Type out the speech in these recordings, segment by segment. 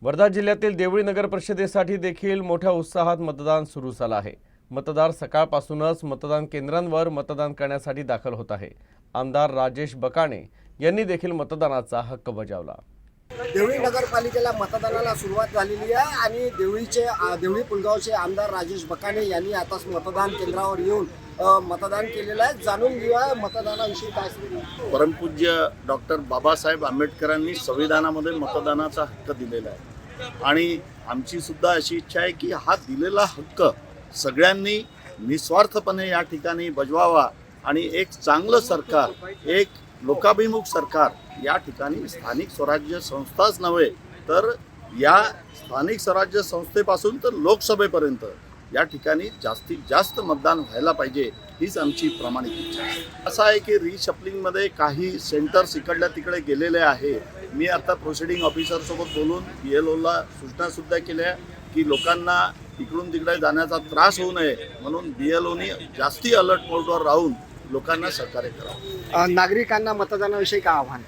वर्धा जिल्ह्यातील देवळी नगर परिषदेसाठी देखील मोठ्या उत्साहात मतदान सुरू झालं आहे। मतदार सकाळपासूनच मतदान केंद्रांवर मतदान करण्यासाठी दाखल होत आहे। आमदार राजेश बकाणे यांनी देखील मतदानाचा हक्क बजावला। देवळी नगरपालिकेला मतदानाला सुरुवात झालेली आहे आणि देवळी पुलगावचे आमदार राजेश बकाणे यांनी आताच मतदान केंद्रावर येऊन मतदान केलेलं आहे। जाणून घेऊया मतदानाविषयी काय सांगतात। परमपूज्य डॉक्टर बाबासाहेब आंबेडकरांनी संविधानामध्ये मतदानाचा हक्क दिलेला आहे आणि आमची सुद्धा अशी इच्छा आहे की हा दिलेला हक्क सगळ्यांनी निस्वार्थपणे या ठिकाणी बजवावा आणि एक चांगलं सरकार, एक लोकाभिमुख सरकार या ठिकाणी स्थानिक स्वराज्य संस्थाच नव्हे तर या स्थानिक स्वराज्य संस्थेपासून तर लोकसभेपर्यंत या ठिकाणी जास्तीत जास्त मतदान व्हायला पाहिजे, हीच आमची प्रामाणिक इच्छा आहे। असं आहे की रिशफलिंगमध्ये काही सेंटर्स इकडल्या तिकडे गेलेले आहे। मी आता प्रोसिडिंग ऑफिसरसोबत बोलून BLOला सूचनासुद्धा केल्या की लोकांना इकडून तिकडे जाण्याचा त्रास होऊ नये म्हणून BLOनी जास्ती अलर्ट मोडवर राहून लोकांना सहकार्य करावं। नागरिकांना मतदानाविषयी काय आव्हान?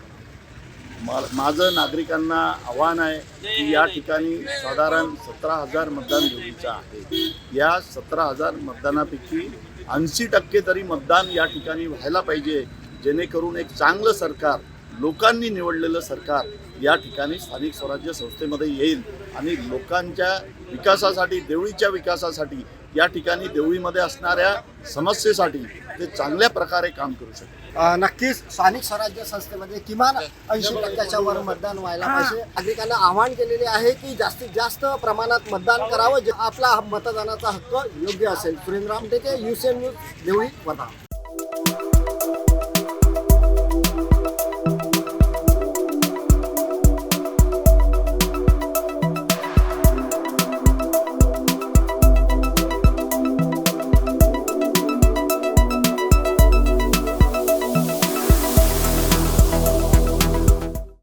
माझं नागरिकांना आव्हान आहे की या ठिकाणी साधारण 17,000 मतदान देवळीचं आहे। या 17,000 मतदानापैकी 80% तरी मतदान या ठिकाणी व्हायला पाहिजे, जेणेकरून एक चांगलं सरकार, लोकांनी निवडलेलं सरकार या ठिकाणी स्थानिक स्वराज्य संस्थेमध्ये येईल आणि लोकांच्या विकासासाठी, देवळीच्या विकासासाठी, या ठिकाणी देवळीमध्ये असणाऱ्या समस्येसाठी ते चांगल्या प्रकारे काम करू शकते। नक्कीच स्थानिक स्वराज्य संस्थेमध्ये किमान 80% वर मतदान व्हायला पाहिजे। नागरिकांना आवाहन केलेले आहे की जास्तीत जास्त प्रमाणात मतदान करावं, आपला मतदानाचा हक्क योग्य असेल। Surendra Ramteke, UCN news, Deoli, Wardha.